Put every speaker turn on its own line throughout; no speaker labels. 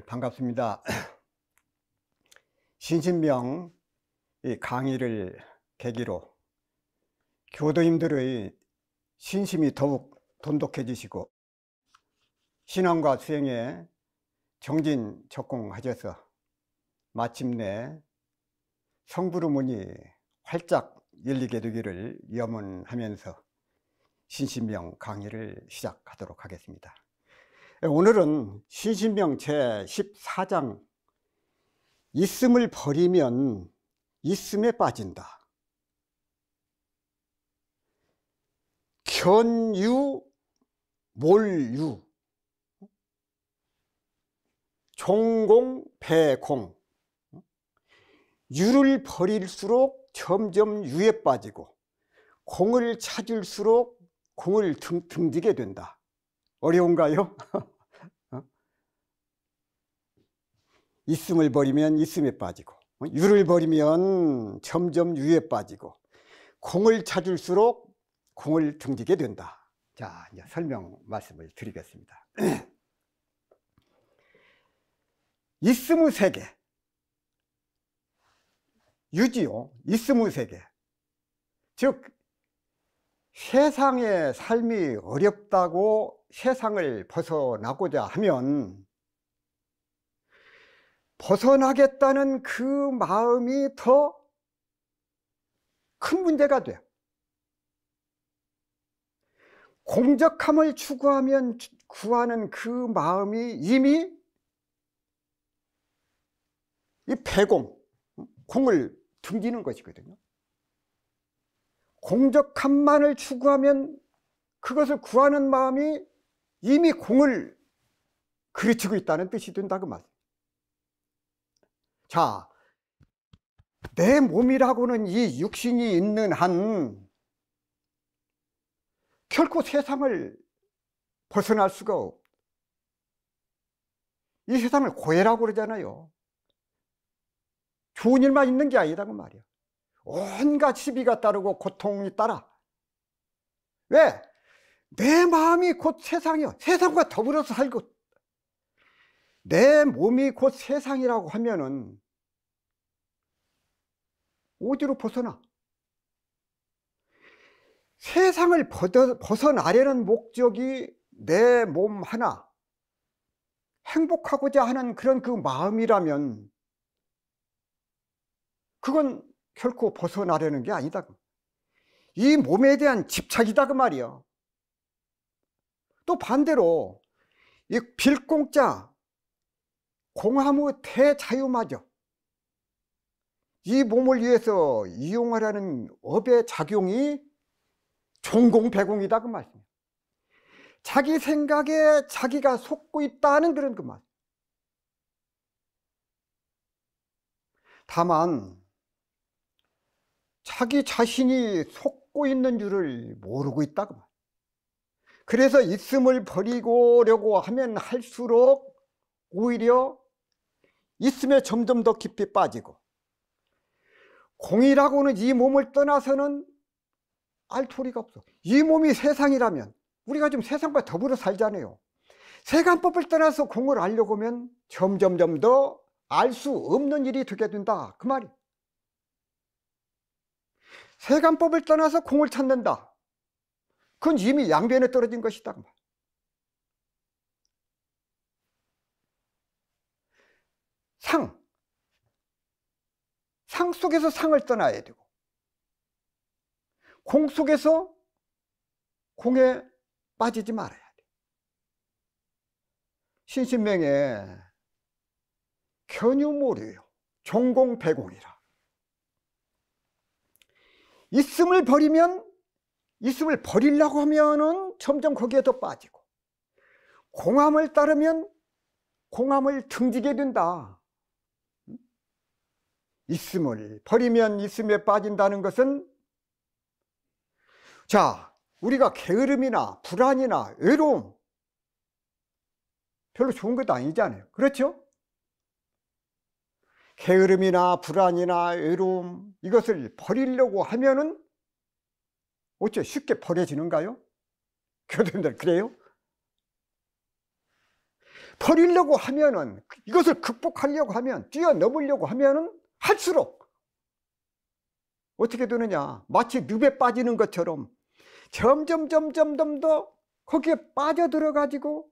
반갑습니다. 신신명 강의를 계기로 교도님들의 신심이 더욱 돈독해지시고 신앙과 수행에 정진적공하셔서 마침내 성부의 문이 활짝 열리게 되기를 염원하면서 신신명 강의를 시작하도록 하겠습니다. 오늘은 신신명 제14장 있음을 버리면 있음에 빠진다. 견유 몰유 종공 배공. 유를 버릴수록 점점 유에 빠지고 공을 찾을수록 공을 등지게 된다. 어려운가요? 있음을 버리면 있음에 빠지고 유를 버리면 점점 유에 빠지고 공을 찾을수록 공을 등지게 된다. 자, 이제 설명 말씀을 드리겠습니다. 있음의 세계, 유지요. 있음의 세계, 즉 세상의 삶이 어렵다고 세상을 벗어나고자 하면 벗어나겠다는 그 마음이 더 큰 문제가 돼요. 공적함을 추구하면 구하는 그 마음이 이미 이 배공, 공을 등지는 것이거든요. 공적함만을 추구하면 그것을 구하는 마음이 이미 공을 그르치고 있다는 뜻이 된다 그 말. 자, 내 몸이라고는 이 육신이 있는 한 결코 세상을 벗어날 수가 없고, 이 세상을 고해라고 그러잖아요. 좋은 일만 있는 게 아니라고 말이야. 온갖 시비가 따르고 고통이 따라. 왜? 내 마음이 곧 세상이요. 세상과 더불어서 살고 내 몸이 곧 세상이라고 하면은 어디로 벗어나? 세상을 벗어나려는 목적이 내 몸 하나 행복하고자 하는 그런 그 마음이라면 그건 결코 벗어나려는 게 아니다. 이 몸에 대한 집착이다 그 말이야. 또 반대로 이 빌공짜 공함의 대자유마저 이 몸을 위해서 이용하라는 업의 작용이 종공배공이다 그 말이야. 자기 생각에 자기가 속고 있다는 그런 그 말. 다만 자기 자신이 속고 있는 줄을 모르고 있다 그 말. 그래서 있음을 버리려고 하면 할수록 오히려 있음에 점점 더 깊이 빠지고, 공이라고는 이 몸을 떠나서는 알 도리가 없어. 이 몸이 세상이라면 우리가 좀 세상과 더불어 살잖아요. 세간법을 떠나서 공을 알려고 하면 점점점 더 알 수 없는 일이 되게 된다 그 말이. 세간법을 떠나서 공을 찾는다, 그건 이미 양변에 떨어진 것이다 그 말. 상 속에서 상을 떠나야 되고, 공 속에서 공에 빠지지 말아야 돼. 신신명에 견유모류요 종공배공이라. 있음을 버리면, 있음을 버리려고 하면은 점점 거기에 더 빠지고, 공함을 따르면 공함을 등지게 된다. 있음을 버리면 있음에 빠진다는 것은, 자, 우리가 게으름이나 불안이나 외로움 별로 좋은 것도 아니잖아요. 그렇죠? 게으름이나 불안이나 외로움, 이것을 버리려고 하면은 어째 쉽게 버려지는가요? 교도님들 그래요? 버리려고 하면은, 이것을 극복하려고 하면, 뛰어넘으려고 하면은 할수록 어떻게 되느냐, 마치 늪에 빠지는 것처럼 점점 더 거기에 빠져들어 가지고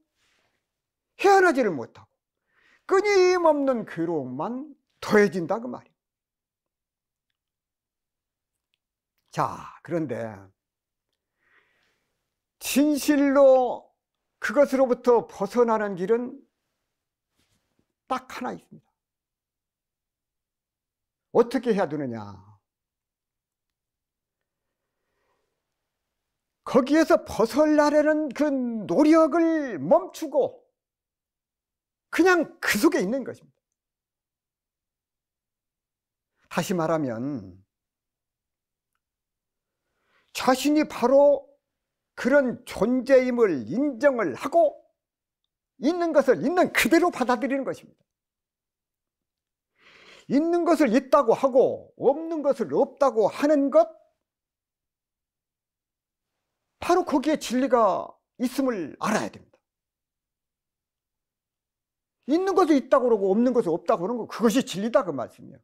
헤어나지를 못하고 끊임없는 괴로움만 더해진다 그 말이에요. 자, 그런데 진실로 그것으로부터 벗어나는 길은 딱 하나 있습니다. 어떻게 해야 되느냐? 거기에서 벗어나려는 그 노력을 멈추고 그냥 그 속에 있는 것입니다. 다시 말하면 자신이 바로 그런 존재임을 인정을 하고 있는 것을 있는 그대로 받아들이는 것입니다. 있는 것을 있다고 하고 없는 것을 없다고 하는 것, 바로 거기에 진리가 있음을 알아야 됩니다. 있는 것이 있다고 그러고 없는 것이 없다고 그러는 거, 그것이 진리다 그 말씀이에요.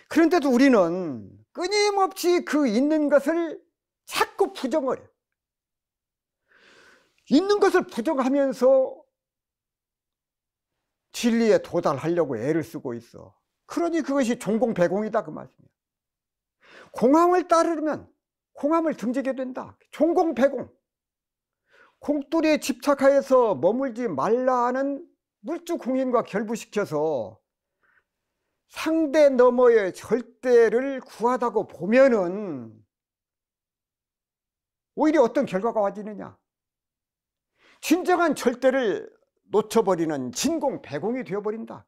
그런데도 우리는 끊임없이 그 있는 것을 자꾸 부정을 해요. 있는 것을 부정하면서 진리에 도달하려고 애를 쓰고 있어. 그러니 그것이 종공배공이다 그 말씀이에요. 공함을 따르면 공함을 등지게 된다. 종공배공. 공돌이에 집착하여서 머물지 말라 하는 물주공인과 결부시켜서 상대 너머의 절대를 구하다고 보면은 오히려 어떤 결과가 와지느냐, 진정한 절대를 놓쳐버리는 진공배공이 되어버린다.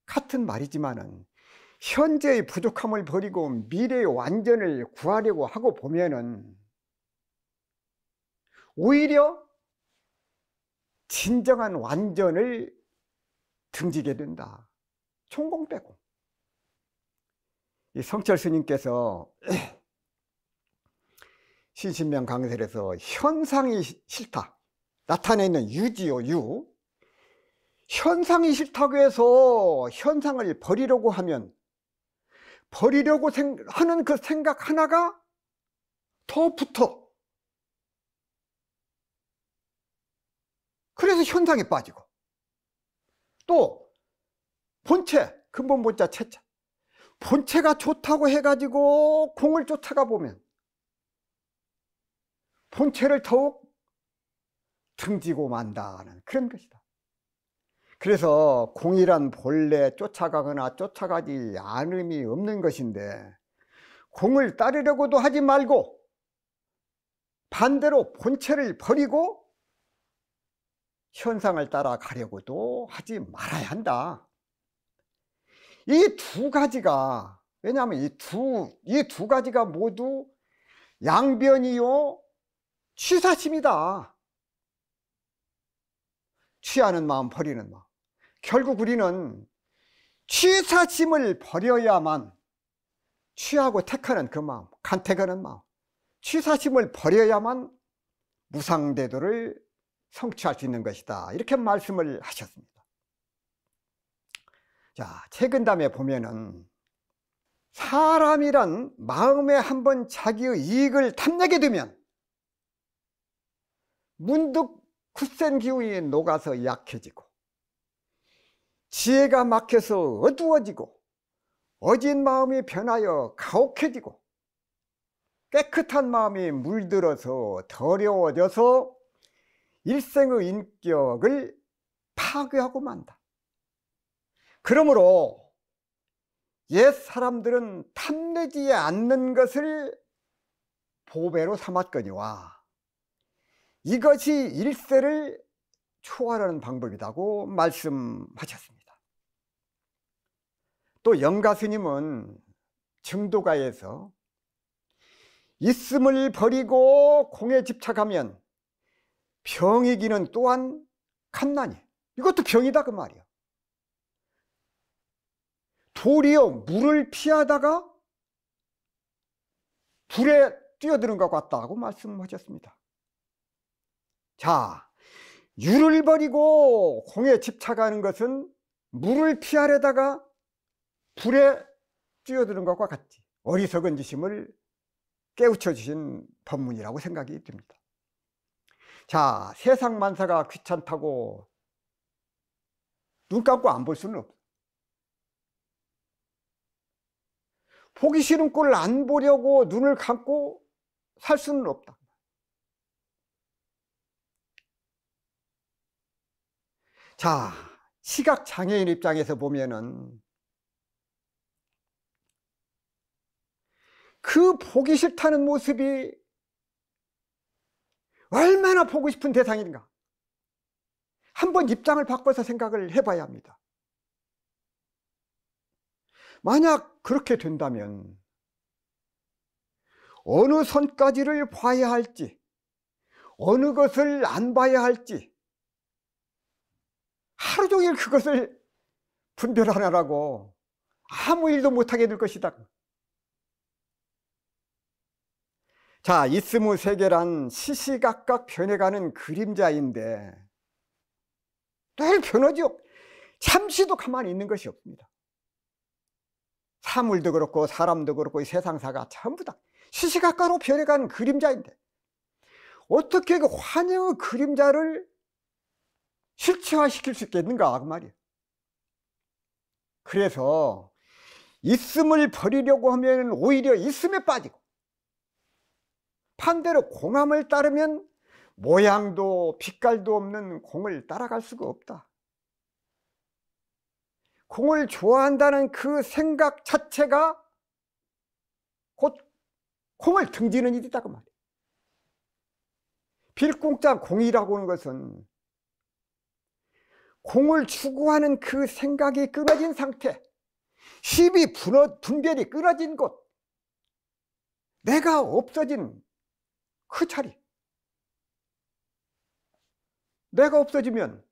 같은 말이지만은 현재의 부족함을 버리고 미래의 완전을 구하려고 하고 보면은 오히려 진정한 완전을 등지게 된다. 총공배공. 이 성철 스님께서 신신명 강설에서 현상이 싫다, 나타내 있는 유지요, 유. 현상이 싫다고 해서 현상을 버리려고 하면 버리려고 하는 그 생각 하나가 더 붙어. 그래서 현상에 빠지고, 또 본체, 근본 본자 체차, 본체가 좋다고 해가지고 공을 쫓아가 보면 본체를 더욱 등지고 만다는 그런 것이다. 그래서 공이란 본래 쫓아가거나 쫓아가지 않음이 없는 것인데, 공을 따르려고도 하지 말고 반대로 본체를 버리고 현상을 따라가려고도 하지 말아야 한다. 이 두 가지가, 왜냐하면 이 두 가지가 모두 양변이요 취사심이다. 취하는 마음, 버리는 마음. 결국 우리는 취사심을 버려야만, 취하고 택하는 그 마음, 간택하는 마음, 취사심을 버려야만 무상대도를 성취할 수 있는 것이다. 이렇게 말씀을 하셨습니다. 자, 책은담에 보면은 사람이란 마음에 한번 자기의 이익을 탐내게 되면 문득 굳센 기운이 녹아서 약해지고, 지혜가 막혀서 어두워지고, 어진 마음이 변하여 가혹해지고, 깨끗한 마음이 물들어서 더러워져서 일생의 인격을 파괴하고 만다. 그러므로 옛 사람들은 탐내지 않는 것을 보배로 삼았거니와 이것이 일세를 초월하는 방법이라고 말씀하셨습니다. 또 영가스님은 증도가에서 있음을 버리고 공에 집착하면 병이기는 또한 갓난이, 이것도 병이다 그 말이야. 도리어 물을 피하다가 불에 뛰어드는 것 같다고 말씀하셨습니다. 자, 유를 버리고 공에 집착하는 것은 물을 피하려다가 불에 뛰어드는 것과 같지. 어리석은 짓임을 깨우쳐 주신 법문이라고 생각이 듭니다. 자, 세상 만사가 귀찮다고 눈 감고 안 볼 수는 없어. 보기 싫은 꼴을 안 보려고 눈을 감고 살 수는 없다. 자, 시각장애인 입장에서 보면은 그 보기 싫다는 모습이 얼마나 보고 싶은 대상인가. 한번 입장을 바꿔서 생각을 해봐야 합니다. 만약 그렇게 된다면 어느 선까지를 봐야 할지, 어느 것을 안 봐야 할지 하루 종일 그것을 분별하느라고 아무 일도 못하게 될 것이다. 자, 있음의 세계란 시시각각 변해가는 그림자인데 늘 변하죠. 잠시도 가만히 있는 것이 없습니다. 사물도 그렇고 사람도 그렇고 이 세상사가 전부 다 시시각각으로 변해가는 그림자인데 어떻게 그 환영의 그림자를 실체화시킬 수 있겠는가 그 말이에요. 그래서 있음을 버리려고 하면 오히려 있음에 빠지고, 반대로 공함을 따르면 모양도 빛깔도 없는 공을 따라갈 수가 없다. 공을 좋아한다는 그 생각 자체가 곧 공을 등지는 일이다 그 말이에요. 빌공짜 공이라고 하는 것은 공을 추구하는 그 생각이 끊어진 상태, 힘이 분별이 끊어진 곳, 내가 없어진 그 자리. 내가 없어지면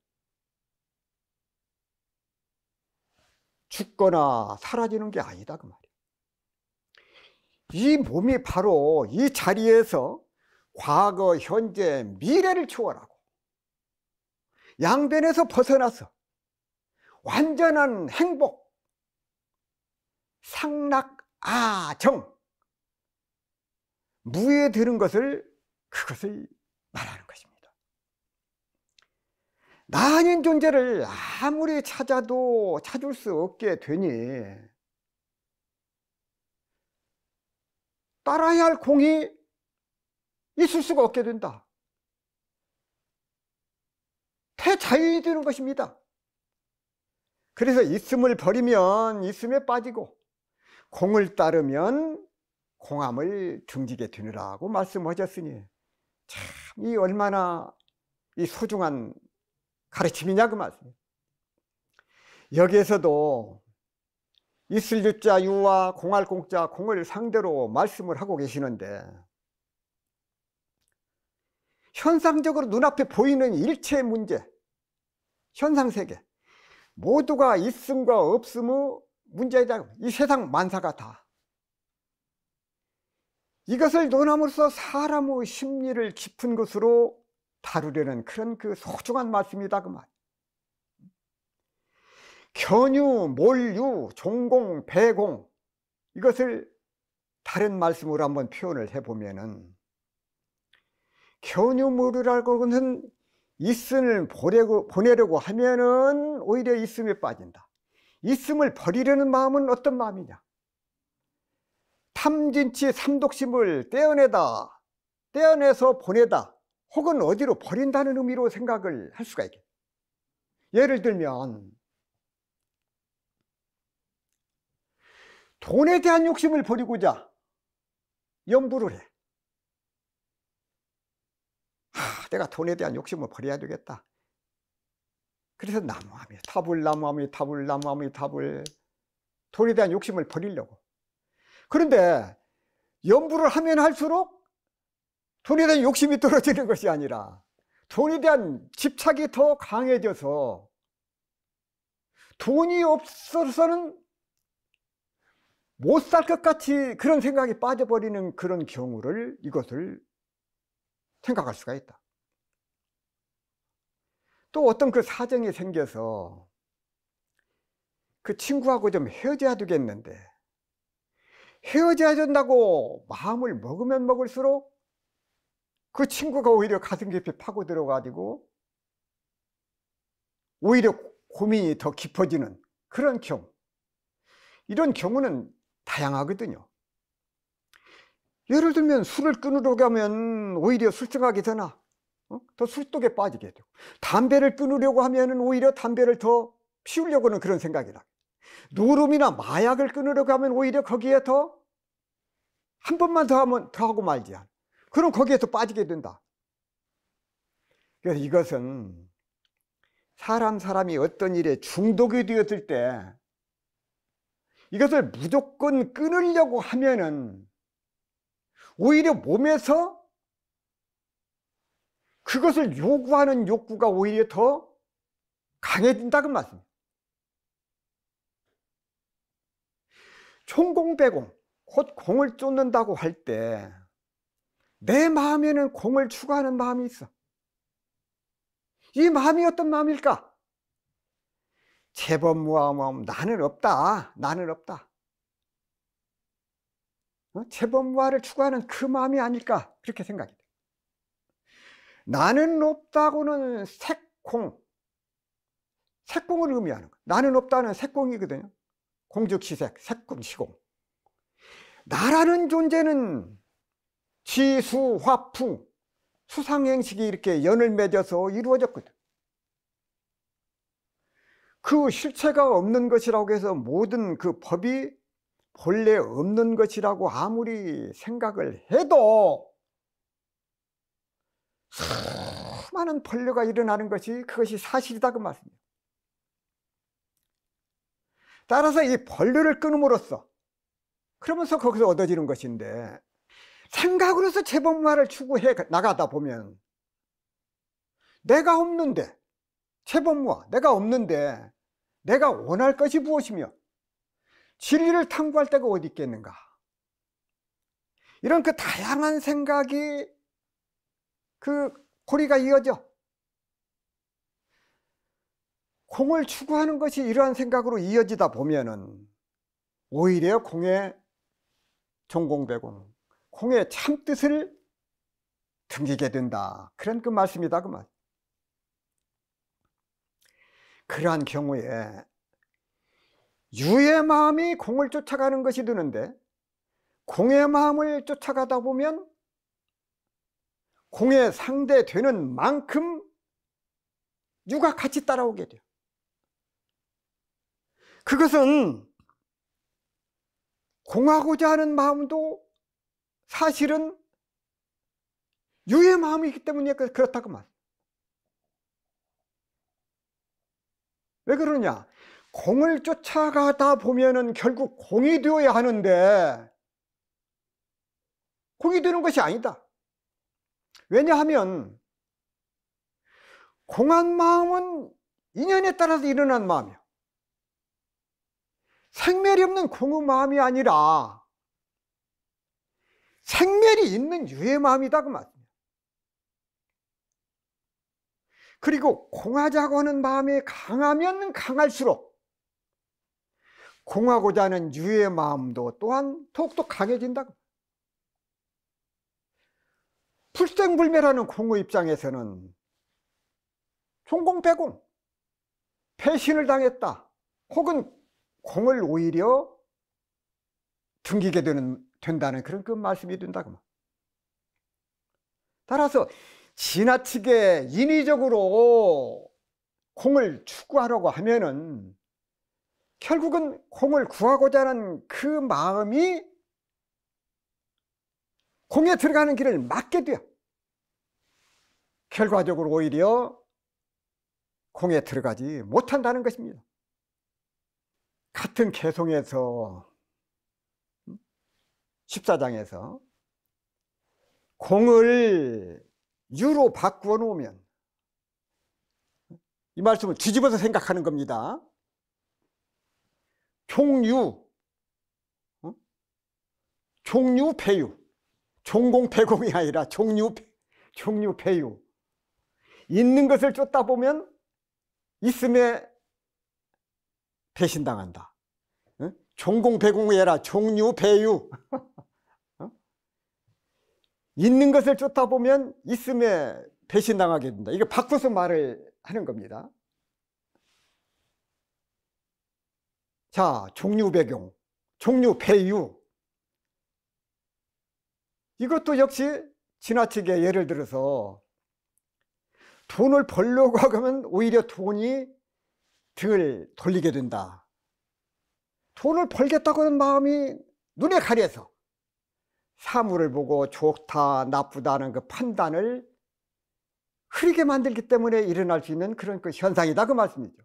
죽거나 사라지는 게 아니다 그 말이에요. 이 몸이 바로 이 자리에서 과거, 현재, 미래를 초월하고 양변에서 벗어나서 완전한 행복, 상락아정, 무에 드는 그것을 말하는 것입니다. 나 아닌 존재를 아무리 찾아도 찾을 수 없게 되니 따라야 할 공이 있을 수가 없게 된다. 태자연이 되는 것입니다. 그래서 있음을 버리면 있음에 빠지고 공을 따르면 공함을 등지게 되느라고 말씀하셨으니 참 이 얼마나 이 소중한 가르침이냐 그 말씀이에요. 여기에서도 있을 유자 유와 공할 공자 공을 상대로 말씀을 하고 계시는데 현상적으로 눈앞에 보이는 일체의 문제, 현상세계 모두가 있음과 없음의 문제이다. 이 세상 만사가 다 이것을 논함으로써 사람의 심리를 깊은 것으로 다루려는 그런 그 소중한 말씀이다 그 말. 견유, 몰유, 종공, 배공, 이것을 다른 말씀으로 한번 표현을 해보면은 견유몰유라고 하는 있음을 보내려고 하면은 오히려 있음에 빠진다. 있음을 버리려는 마음은 어떤 마음이냐? 탐진치 삼독심을 떼어내서 보내다 혹은 어디로 버린다는 의미로 생각을 할 수가 있겠다. 예를 들면 돈에 대한 욕심을 버리고자 염불을 해. 내가 돈에 대한 욕심을 버려야 되겠다. 그래서 나무하며 탑을 돈에 대한 욕심을 버리려고. 그런데 염불을 하면 할수록 돈에 대한 욕심이 떨어지는 것이 아니라 돈에 대한 집착이 더 강해져서 돈이 없어서는 못 살 것 같이 그런 생각이 빠져버리는 그런 경우를 이것을 생각할 수가 있다. 또 어떤 그 사정이 생겨서 그 친구하고 좀 헤어져야 되겠는데, 헤어져야 된다고 마음을 먹으면 먹을수록 그 친구가 오히려 가슴 깊이 파고 들어가지고 오히려 고민이 더 깊어지는 그런 경우, 이런 경우는 다양하거든요. 예를 들면 술을 끊으려고 하면 오히려 술생각이 더 나, 더 술독에 빠지게 되고, 담배를 끊으려고 하면 오히려 담배를 더 피우려고 하는 그런 생각이 나. 노름이나 마약을 끊으려고 하면 오히려 거기에 더 한 번만 더 하면 더 하고 말지. 그럼 거기에서 빠지게 된다. 그래서 이것은 사람이 어떤 일에 중독이 되었을 때 이것을 무조건 끊으려고 하면은 오히려 몸에서 그것을 요구하는 욕구가 오히려 더 강해진다는 말씀입니다. 총공배공, 곧 공을 쫓는다고 할 때 내 마음에는 공을 추구하는 마음이 있어. 이 마음이 어떤 마음일까? 재범무함, 나는 없다, 나는 없다. 재범무화를 추구하는 그 마음이 아닐까, 그렇게 생각이 돼. 나는 없다고는 색공을 의미하는 거야. 나는 없다는 색공이거든요. 공즉시색, 색공시공. 나라는 존재는 지수, 화풍, 수상행식이 이렇게 연을 맺어서 이루어졌거든. 그 실체가 없는 것이라고 해서 모든 그 법이 본래 없는 것이라고 아무리 생각을 해도 수많은 번뇌가 일어나는 것이 그것이 사실이다 그 말씀이에요. 따라서 이 번뇌를 끊음으로써 그러면서 거기서 얻어지는 것인데, 생각으로서 재범무화를 추구해 나가다 보면 내가 없는데, 재범무화 내가 없는데 내가 원할 것이 무엇이며 진리를 탐구할 데가 어디 있겠는가, 이런 그 다양한 생각이 그 고리가 이어져 공을 추구하는 것이 이러한 생각으로 이어지다 보면은 오히려 공의 종공배공, 공의 참뜻을 등지게 된다, 그런 그 말씀이다 그 말. 그러한 경우에 유의 마음이 공을 쫓아가는 것이 되는데, 공의 마음을 쫓아가다 보면 공의 상대되는 만큼 유가 같이 따라오게 돼요. 그것은 공하고자 하는 마음도 사실은 유의 마음이기 때문에 그렇다고 말. 왜 그러냐? 공을 쫓아가다 보면은 결국 공이 되어야 하는데 공이 되는 것이 아니다. 왜냐하면 공한 마음은 인연에 따라서 일어난 마음이야. 생멸이 없는 공의 마음이 아니라 생멸이 있는 유의 마음이다 그 말이야. 그리고 공하자고 하는 마음이 강하면 강할수록 공하고자 하는 유의 마음도 또한 더욱더 강해진다. 불생불멸하는 공의 입장에서는 총공배공, 패신을 당했다, 혹은 공을 오히려 등기게 된다는 그런 그 말씀이 된다고. 따라서 지나치게 인위적으로 공을 추구하려고 하면은 결국은 공을 구하고자 하는 그 마음이 공에 들어가는 길을 막게 돼요. 결과적으로 오히려 공에 들어가지 못한다는 것입니다. 같은 개송에서 14장에서 공을 유로 바꾸어 놓으면, 이 말씀을 뒤집어서 생각하는 겁니다. 종유, 종유배유, 종공배공이 아니라 종유배유. 있는 것을 쫓다 보면 있음에 배신당한다. 종공배공해라. 종유배유. 있는 것을 쫓다 보면 있음에 배신당하게 된다. 이거 바꿔서 말을 하는 겁니다. 자, 종유배경, 종유배유. 이것도 역시 지나치게 예를 들어서 돈을 벌려고 하면 오히려 돈이 등을 돌리게 된다. 돈을 벌겠다고 하는 마음이 눈에 가려서 사물을 보고 좋다 나쁘다는 그 판단을 흐리게 만들기 때문에 일어날 수 있는 그런 그 현상이다, 그 말씀이죠.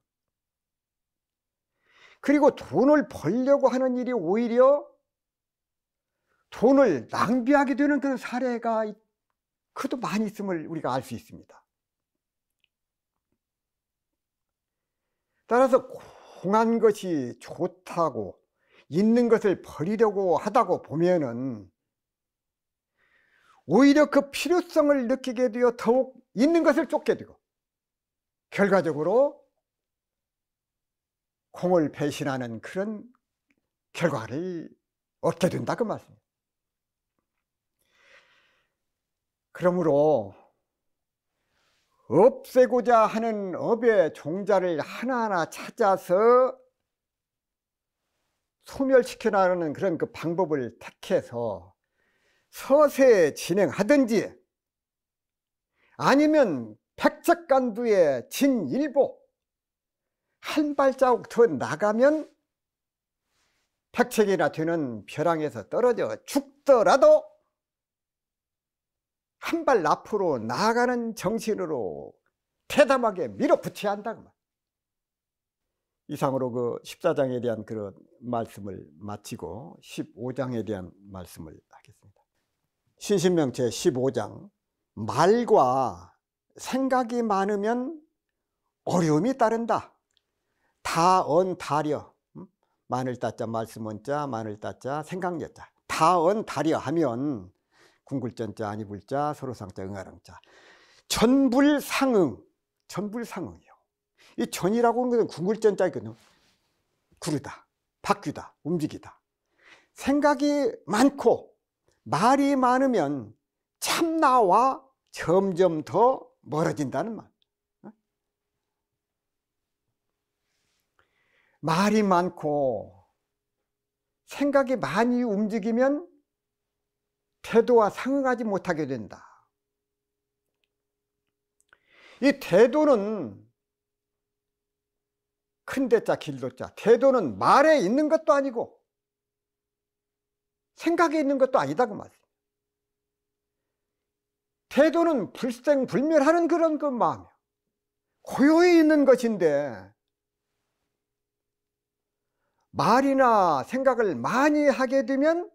그리고 돈을 벌려고 하는 일이 오히려 돈을 낭비하게 되는 그런 사례가 그것도 많이 있음을 우리가 알 수 있습니다. 따라서 공한 것이 좋다고 있는 것을 버리려고 하다고 보면은 오히려 그 필요성을 느끼게 되어 더욱 있는 것을 쫓게 되고 결과적으로 공을 배신하는 그런 결과를 얻게 된다, 그 말씀입니다. 그러므로 없애고자 하는 업의 종자를 하나하나 찾아서 소멸시켜 나가는 그런 그 방법을 택해서 서서히 진행하든지 아니면 백척간두의 진일보 한 발자국 더 나가면 백척이나 되는 벼랑에서 떨어져 죽더라도 한 발 앞으로 나아가는 정신으로 대담하게 밀어붙여야 한다고. 이상으로 그 14장에 대한 그런 말씀을 마치고 15장에 대한 말씀을 하겠습니다. 신신명체 15장. 말과 생각이 많으면 어려움이 따른다. 다언다려. 마늘 따자 말씀 자 마늘 따자 생각 여자. 다언다려 하면 궁굴전자 아니불자 서로상자 응아랑자. 전불상응. 전불상응이요. 이 전이라고 하는 것은 궁굴전자이거든요. 구르다, 바뀌다, 움직이다. 생각이 많고 말이 많으면 참나와 점점 더 멀어진다는 말. 말이 많고 생각이 많이 움직이면 태도와 상응하지 못하게 된다. 이 태도는 큰 대자 길도자, 태도는 말에 있는 것도 아니고 생각에 있는 것도 아니다, 그 말이에요. 태도는 불생불멸하는 그런 그 마음이에요. 고요히 있는 것인데 말이나 생각을 많이 하게 되면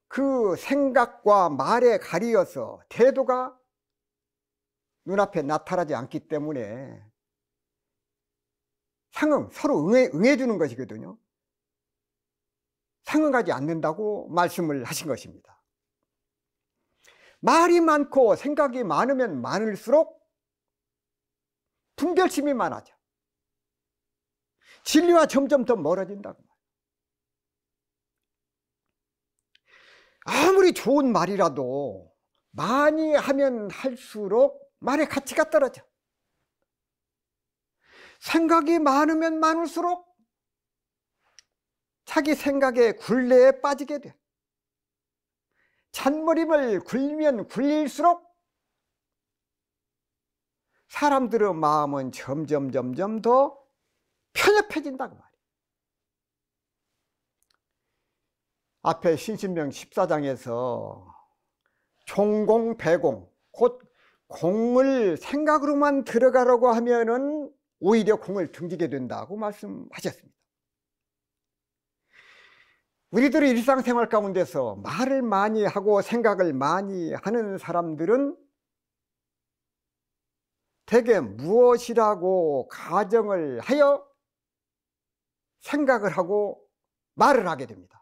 그 생각과 말에 가리어서 태도가 눈앞에 나타나지 않기 때문에 상응, 서로 응해주는 것이거든요. 상응하지 않는다고 말씀을 하신 것입니다. 말이 많고 생각이 많으면 많을수록 분별심이 많아져. 진리와 점점 더 멀어진다고. 아무리 좋은 말이라도 많이 하면 할수록 말의 가치가 떨어져. 생각이 많으면 많을수록 자기 생각의 굴레에 빠지게 돼. 잔머림을 굴면 굴릴수록 사람들의 마음은 점점 더 편협해진다고 말이에요. 앞에 신신명 14장에서 종공배공, 곧 공을 생각으로만 들어가려고 하면은 오히려 공을 등지게 된다고 말씀하셨습니다. 우리들의 일상생활 가운데서 말을 많이 하고 생각을 많이 하는 사람들은 대개 무엇이라고 가정을 하여 생각을 하고 말을 하게 됩니다.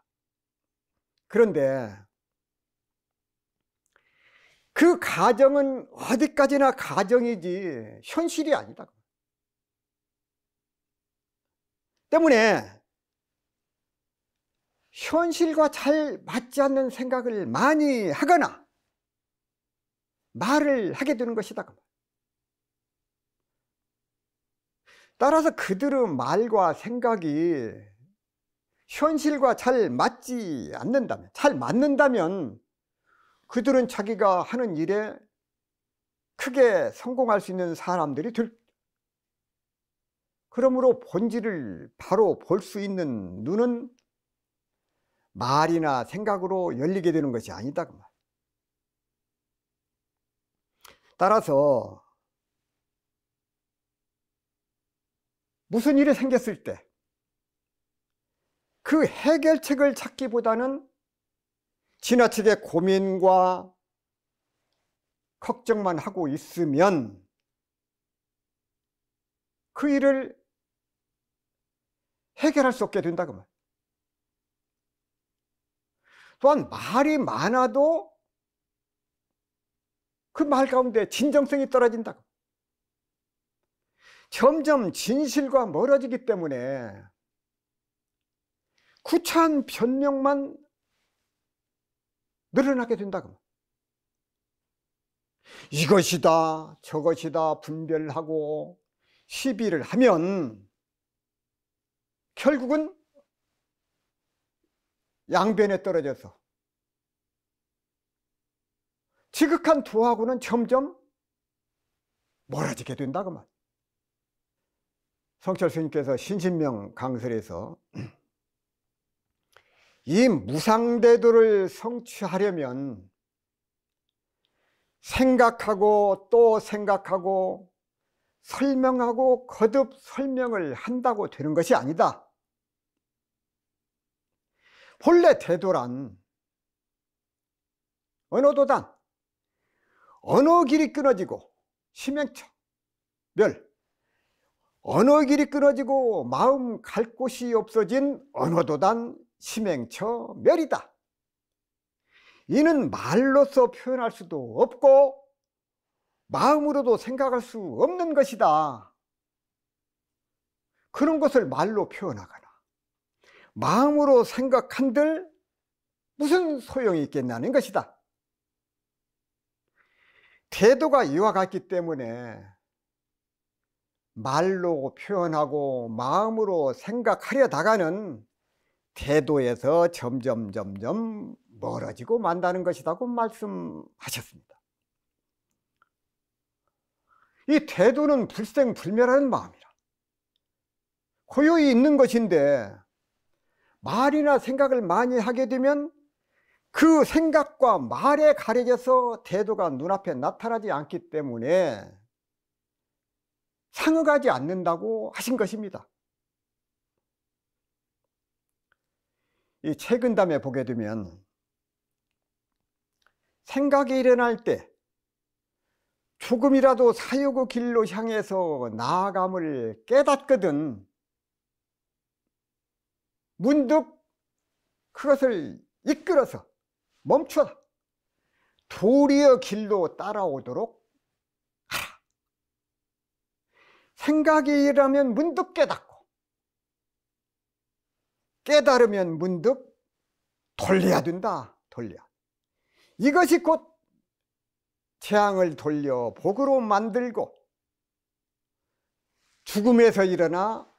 그런데 그 가정은 어디까지나 가정이지 현실이 아니다. 때문에 현실과 잘 맞지 않는 생각을 많이 하거나 말을 하게 되는 것이다. 따라서 그들의 말과 생각이 현실과 잘 맞지 않는다면, 잘 맞는다면 그들은 자기가 하는 일에 크게 성공할 수 있는 사람들이 그러므로 본질을 바로 볼 수 있는 눈은 말이나 생각으로 열리게 되는 것이 아니다 그 말. 따라서 무슨 일이 생겼을 때 그 해결책을 찾기보다는 지나치게 고민과 걱정만 하고 있으면 그 일을 해결할 수 없게 된다 그 말. 또한 말이 많아도 그 말 가운데 진정성이 떨어진다. 점점 진실과 멀어지기 때문에 구차한 변명만 늘어나게 된다고. 이것이다 저것이다 분별하고 시비를 하면 결국은 양변에 떨어져서 지극한 도하고는 점점 멀어지게 된다고 말. 성철 스님께서 신신명 강설에서 이 무상대도를 성취하려면 생각하고 또 생각하고 설명하고 거듭 설명을 한다고 되는 것이 아니다. 본래 대도란 언어도단, 언어 길이 끊어지고 심행처 멸, 언어 길이 끊어지고 마음 갈 곳이 없어진 언어도단 심행처 멸이다. 이는 말로서 표현할 수도 없고 마음으로도 생각할 수 없는 것이다. 그런 것을 말로 표현하거나 마음으로 생각한들 무슨 소용이 있겠냐는 것이다. 태도가 이와 같기 때문에 말로 표현하고 마음으로 생각하려다가는 태도에서 점점 멀어지고 만다는 것이라고 말씀하셨습니다. 이 태도는 불생불멸하는 마음이라 고요히 있는 것인데 말이나 생각을 많이 하게 되면 그 생각과 말에 가려져서 태도가 눈앞에 나타나지 않기 때문에 상응하지 않는다고 하신 것입니다. 이 최근담에 보게 되면 생각이 일어날 때 조금이라도 사욕의 길로 향해서 나아감을 깨닫거든 문득 그것을 이끌어서 멈춰라. 도리의 길로 따라오도록 하라. 생각이 일어나면 문득 깨닫고 깨달으면 문득 돌려야 된다. 돌려. 이것이 곧 재앙을 돌려 복으로 만들고 죽음에서 일어나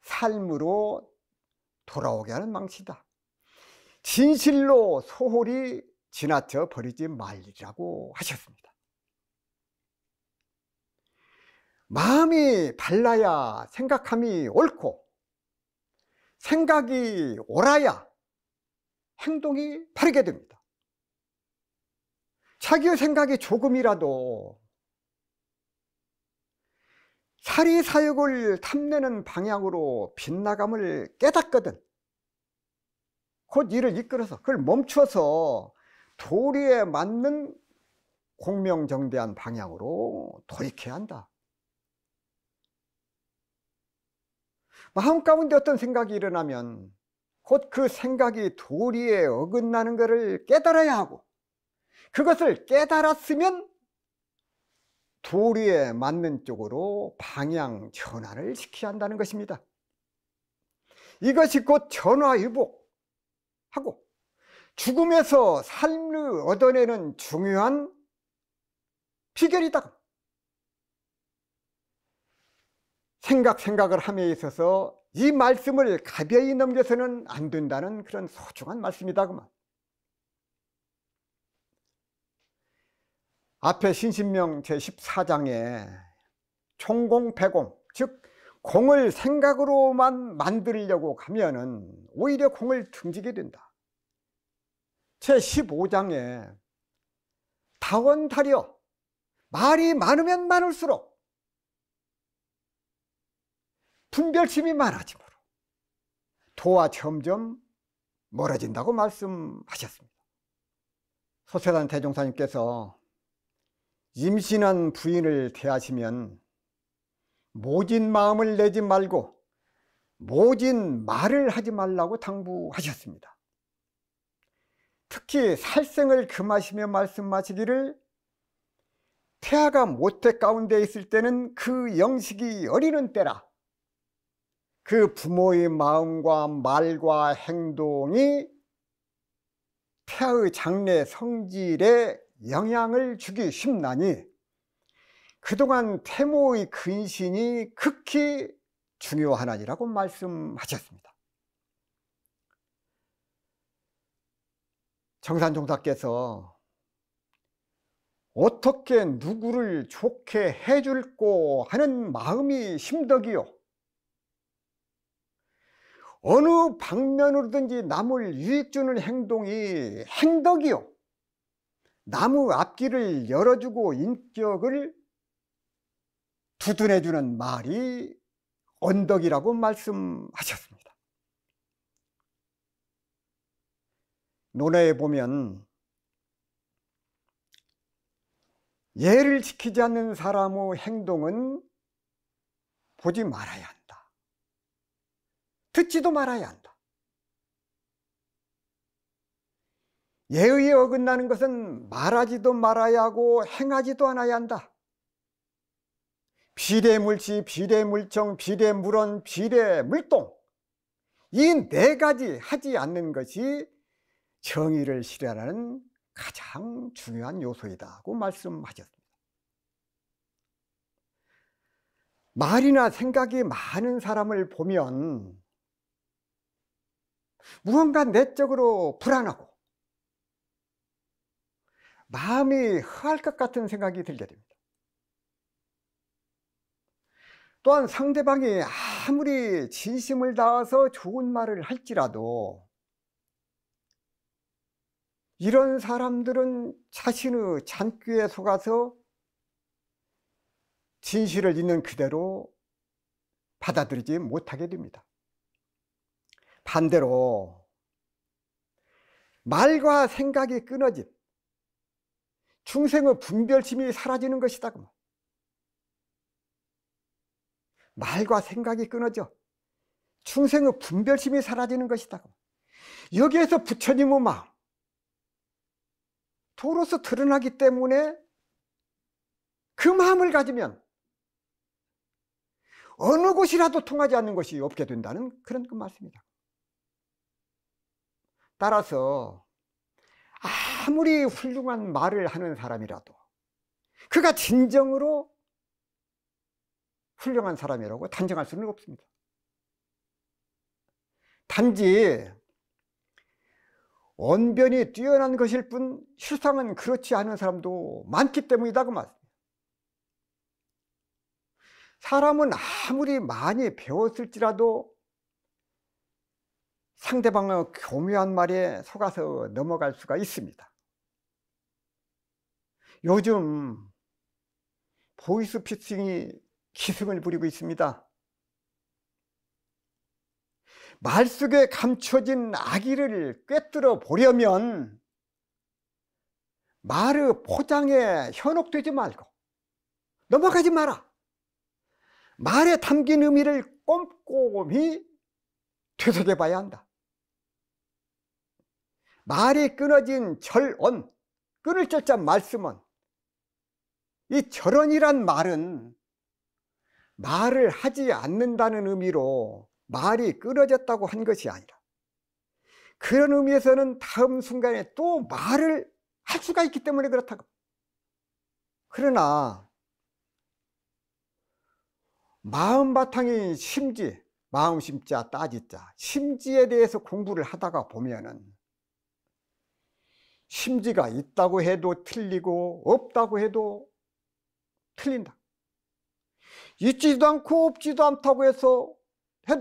삶으로 돌아오게 하는 망치다. 진실로 소홀히 지나쳐 버리지 말리라고 하셨습니다. 마음이 발라야 생각함이 옳고 생각이 옳아야 행동이 바르게 됩니다. 자기의 생각이 조금이라도 사리사욕을 탐내는 방향으로 빗나감을 깨닫거든 곧 이를 이끌어서 그걸 멈춰서 도리에 맞는 공명정대한 방향으로 돌이켜야 한다. 마음 가운데 어떤 생각이 일어나면 곧 그 생각이 도리에 어긋나는 것을 깨달아야 하고 그것을 깨달았으면 도리에 맞는 쪽으로 방향 전환을 시켜야 한다는 것입니다. 이것이 곧 전화위복하고 죽음에서 삶을 얻어내는 중요한 비결이다. 생각을 함에 있어서 이 말씀을 가벼이 넘겨서는 안 된다는 그런 소중한 말씀이다 그만. 앞에 신신명 제14장에 총공배공, 즉 공을 생각으로만 만들려고 가면은 오히려 공을 등지게 된다. 제15장에 다원다려, 말이 많으면 많을수록 분별심이 많아지므로 도와 점점 멀어진다고 말씀하셨습니다. 소세단 대종사님께서 임신한 부인을 대하시면 모진 마음을 내지 말고 모진 말을 하지 말라고 당부하셨습니다. 특히 살생을 금하시며 말씀하시기를 태아가 모태 가운데 있을 때는 그 영식이 어리는 때라. 그 부모의 마음과 말과 행동이 태아의 장래 성질에 영향을 주기 쉽나니 그동안 태모의 근신이 극히 중요하나니라고 말씀하셨습니다. 정산종사께서 어떻게 누구를 좋게 해줄꼬 하는 마음이 심덕이요, 어느 방면으로든지 남을 유익 주는 행동이 행덕이요, 나무 앞길을 열어주고 인격을 두둔해주는 말이 언덕이라고 말씀하셨습니다. 논어에 보면 예를 지키지 않는 사람의 행동은 보지 말아야 한다, 듣지도 말아야 한다. 예의에 어긋나는 것은 말하지도 말아야 하고 행하지도 않아야 한다. 비례물치, 비례물청, 비례물언, 비례물동, 이 네 가지 하지 않는 것이 정의를 실현하는 가장 중요한 요소이다고 말씀하셨습니다. 말이나 생각이 많은 사람을 보면 무언가 내적으로 불안하고 마음이 허할 것 같은 생각이 들게 됩니다. 또한 상대방이 아무리 진심을 다해서 좋은 말을 할지라도 이런 사람들은 자신의 잔꾀에 속아서 진실을 있는 그대로 받아들이지 못하게 됩니다. 반대로 말과 생각이 끊어진 중생의 분별심이 사라지는 것이다. 말과 생각이 끊어져 중생의 분별심이 사라지는 것이다. 여기에서 부처님의 마음 도로서 드러나기 때문에 그 마음을 가지면 어느 곳이라도 통하지 않는 것이 없게 된다는 그런 그 말씀이다. 따라서 아무리 훌륭한 말을 하는 사람이라도 그가 진정으로 훌륭한 사람이라고 단정할 수는 없습니다. 단지 언변이 뛰어난 것일 뿐 실상은 그렇지 않은 사람도 많기 때문이다 그 말입니다. 사람은 아무리 많이 배웠을지라도 상대방의 교묘한 말에 속아서 넘어갈 수가 있습니다. 요즘 보이스피싱이 기승을 부리고 있습니다. 말 속에 감춰진 악의를 꿰뚫어 보려면 말의 포장에 현혹되지 말고 넘어가지 마라. 말에 담긴 의미를 꼼꼼히 되새겨 봐야 한다. 말이 끊어진 절언, 끊을 절자 말씀은, 이 절언이란 말은 말을 하지 않는다는 의미로 말이 끊어졌다고 한 것이 아니라 그런 의미에서는 다음 순간에 또 말을 할 수가 있기 때문에 그렇다고. 그러나 마음 바탕인 심지, 마음 심자 따지자, 심지에 대해서 공부를 하다가 보면은 심지가 있다고 해도 틀리고 없다고 해도 틀린다. 있지도 않고 없지도 않다고 해도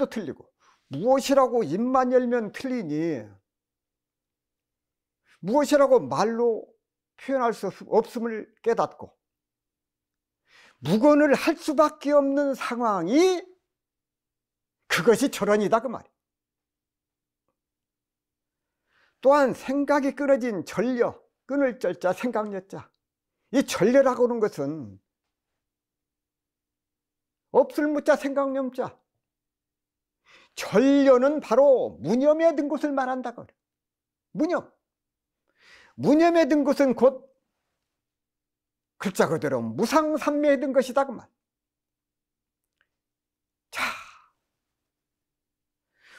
틀리고, 무엇이라고 입만 열면 틀리니 무엇이라고 말로 표현할 수 없음을 깨닫고 묵언을 할 수밖에 없는 상황이 그것이 절언이다 그 말이에요. 또한 생각이 끊어진 전려, 끊을 절자 생각여자, 이 전려라고 하는 것은 없을 무자 생각념자, 전려는 바로 무념에 든 것을 말한다고 그래요. 무념에 든 것은 곧 글자 그대로 무상삼매에 든 것이다 그 말. 자,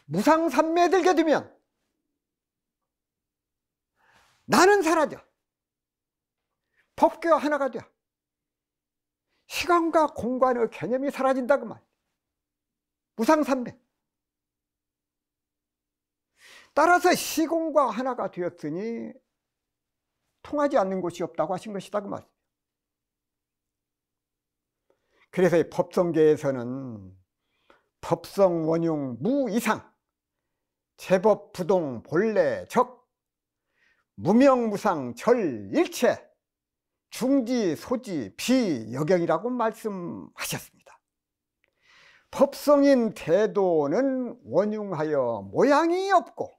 무상삼매에 들게 되면 나는 사라져. 법계가 하나가 돼. 시간과 공간의 개념이 사라진다 그 말. 무상삼매. 따라서 시공과 하나가 되었으니 통하지 않는 곳이 없다고 하신 것이다 그 말. 그래서 이 법성계에서는 법성 원흉 무이상, 제법 부동 본래 적, 무명무상 절 일체, 중지 소지 비여경이라고 말씀하셨습니다. 법성인 태도는 원흉하여 모양이 없고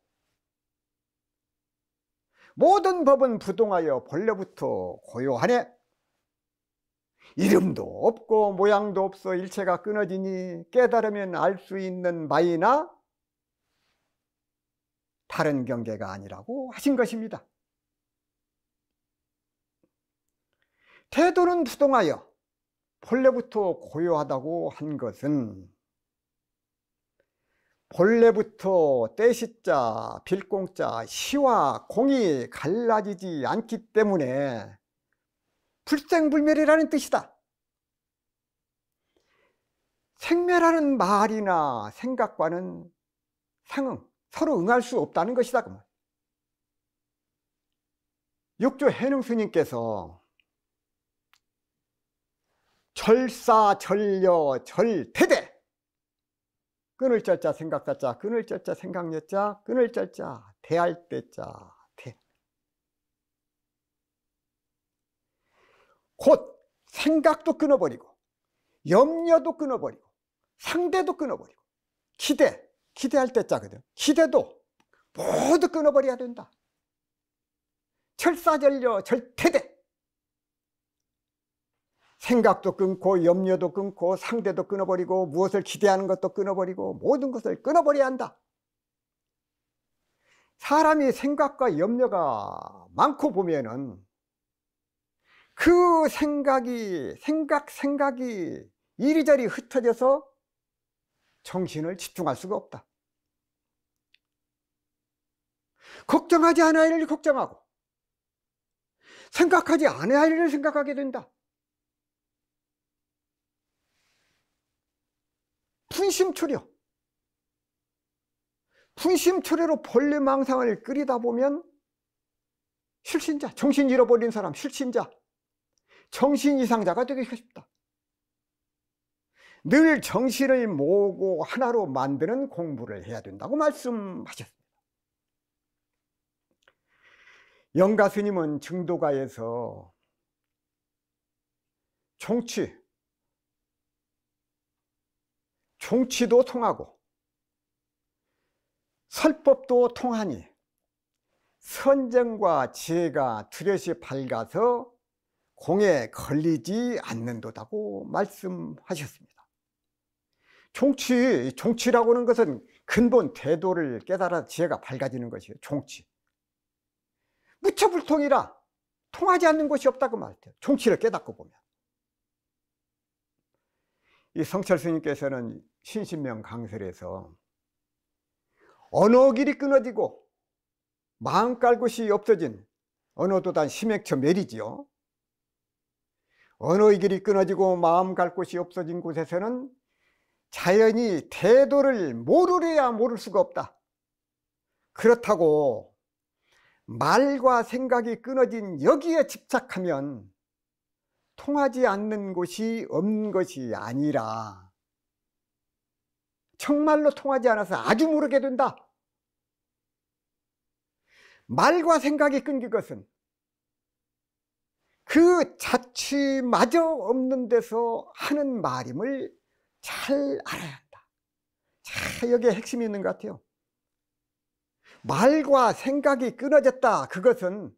모든 법은 부동하여 본래부터 고요하네. 이름도 없고 모양도 없어 일체가 끊어지니 깨달으면 알 수 있는 바이나 다른 경계가 아니라고 하신 것입니다. 태도는 부동하여 본래부터 고요하다고 한 것은 본래부터 떼시자 빌공자 시와 공이 갈라지지 않기 때문에 불생불멸이라는 뜻이다. 생멸하는 말이나 생각과는 상응, 서로 응할 수 없다는 것이다. 육조 해능 스님께서 절사 절려 절대대, 끊을 절자 생각자자, 끊을 절자 생각여자, 끊을 절자 대할 때자 대, 곧 생각도 끊어버리고 염려도 끊어버리고 상대도 끊어버리고 기대할 때자거든. 기대도 모두 끊어버려야 된다. 철사절려 절대대, 생각도 끊고 염려도 끊고 상대도 끊어버리고 무엇을 기대하는 것도 끊어버리고 모든 것을 끊어버려야 한다. 사람이 생각과 염려가 많고 보면은 그 생각이 이리저리 흩어져서 정신을 집중할 수가 없다. 걱정하지 않아야 할 일을 걱정하고 생각하지 않아야 할 일을 생각하게 된다. 분심초려로 본래망상을 끓이다 보면 실신자, 정신 잃어버린 사람, 실신자, 정신 이상자가 되기 쉽다. 늘 정신을 모으고 하나로 만드는 공부를 해야 된다고 말씀하셨습니다. 영가 스님은 증도가에서 종치도 통하고 설법도 통하니 선정과 지혜가 뚜렷이 밝아서 공에 걸리지 않는도다고 말씀하셨습니다. 종치라고 하는 것은 근본 대도를 깨달아 지혜가 밝아지는 것이에요. 종치. 무처불통이라 통하지 않는 것이 없다고 말해요. 종치를 깨닫고 보면. 이 성철 스님께서는 신신명 강설에서 언어 길이 끊어지고 마음 깔 곳이 없어진, 언어도단 심액처 멸이지요. 언어의 길이 끊어지고 마음 갈 곳이 없어진 곳에서는 자연히 태도를 모르려야 모를 수가 없다. 그렇다고 말과 생각이 끊어진 여기에 집착하면 통하지 않는 곳이 없는 것이 아니라 정말로 통하지 않아서 아주 모르게 된다. 말과 생각이 끊긴 것은 그 자취마저 없는 데서 하는 말임을 잘 알아야 한다. 자, 여기에 핵심이 있는 것 같아요. 말과 생각이 끊어졌다. 그것은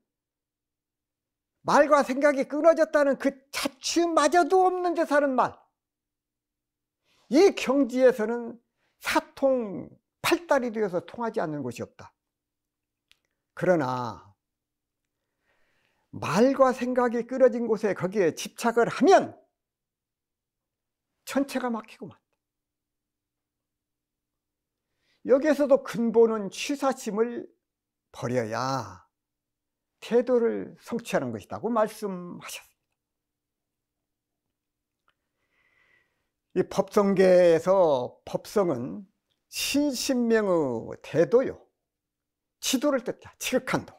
말과 생각이 끊어졌다는 그 자취마저도 없는 데서 하는 말. 이 경지에서는 사통 팔달이 되어서 통하지 않는 곳이 없다. 그러나 말과 생각이 끊어진 곳에 거기에 집착을 하면 전체가 막히고만. 여기에서도 근본은 취사심을 버려야 태도를 성취하는 것이라고 말씀하셨습니다. 이 법성계에서 법성은 신신명의 태도요, 지도를 뜻해요. 지극한 도.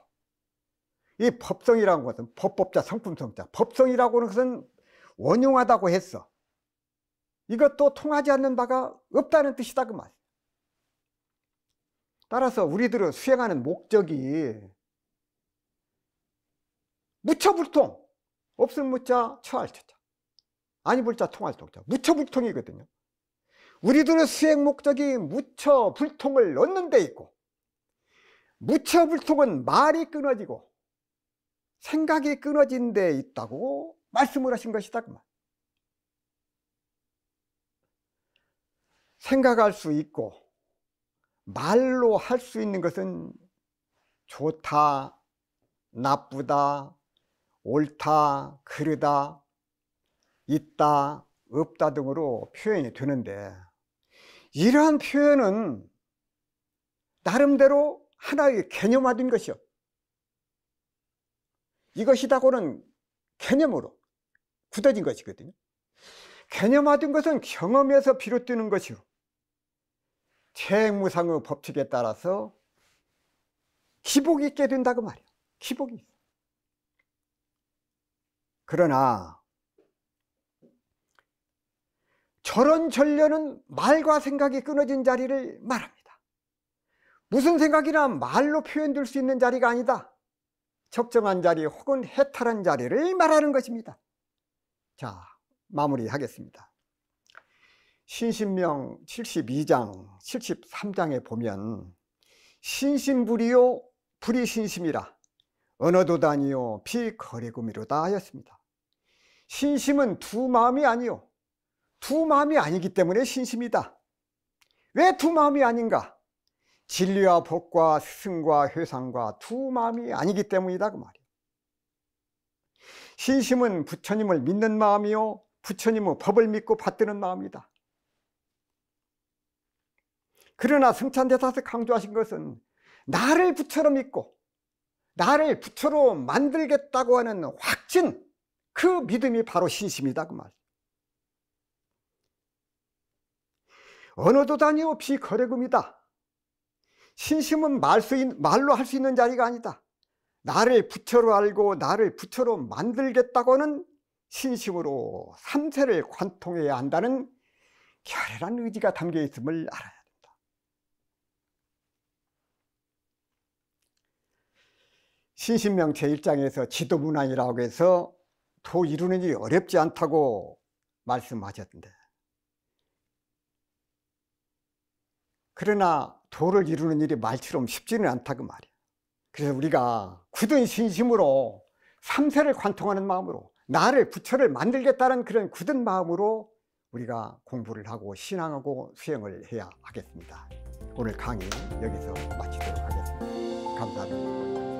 이 법성이라는 것은 법법자 성품성자, 법성이라고 하는 것은 원용하다고 했어. 이것도 통하지 않는 바가 없다는 뜻이다 그 말. 따라서 우리들은 수행하는 목적이 무처불통, 없을 무자 처할 처자, 아니 불자 통할 통자, 무처불통이거든요. 우리들의 수행 목적이 무처불통을 얻는 데 있고, 무처불통은 말이 끊어지고 생각이 끊어진 데 있다고 말씀을 하신 것이다 그 말. 생각할 수 있고 말로 할 수 있는 것은 좋다, 나쁘다, 옳다, 그르다, 있다, 없다 등으로 표현이 되는데, 이러한 표현은 나름대로 하나의 개념화된 것이요, 이것이다고는 개념으로 굳어진 것이거든요. 개념화된 것은 경험에서 비롯되는 것이요, 체행무상의 법칙에 따라서 기복이 있게 된다고 말이에요. 기복이 있어. 그러나 저런 전려는 말과 생각이 끊어진 자리를 말합니다. 무슨 생각이나 말로 표현될 수 있는 자리가 아니다. 적정한 자리 혹은 해탈한 자리를 말하는 것입니다. 자, 마무리하겠습니다. 신신명 72장 73장에 보면 신신불이요 불이신심이라 언어도단이요 비거래금이로다 하였습니다. 신심은 두 마음이 아니요, 두 마음이 아니기 때문에 신심이다. 왜 두 마음이 아닌가? 진리와 법과 스승과 회상과 두 마음이 아니기 때문이다 그 말이에요. 신심은 부처님을 믿는 마음이요, 부처님의 법을 믿고 받드는 마음이다. 그러나 성찬대사에서 강조하신 것은 나를 부처로 믿고 나를 부처로 만들겠다고 하는 확신, 그 믿음이 바로 신심이다 그 말. 언어도단이요 비거래금이다. 신심은 말로 할 수 있는 자리가 아니다. 나를 부처로 알고 나를 부처로 만들겠다고 하는 신심으로 삼세를 관통해야 한다는 결연한 의지가 담겨 있음을 알아야 된다. 신신명 제1장에서 지도문안이라고 해서 도 이루는 일이 어렵지 않다고 말씀하셨는데, 그러나 도를 이루는 일이 말처럼 쉽지는 않다 그 말이에요. 그래서 우리가 굳은 신심으로 삼세를 관통하는 마음으로 나를 부처를 만들겠다는 그런 굳은 마음으로 우리가 공부를 하고 신앙하고 수행을 해야 하겠습니다. 오늘 강의 여기서 마치도록 하겠습니다. 감사합니다.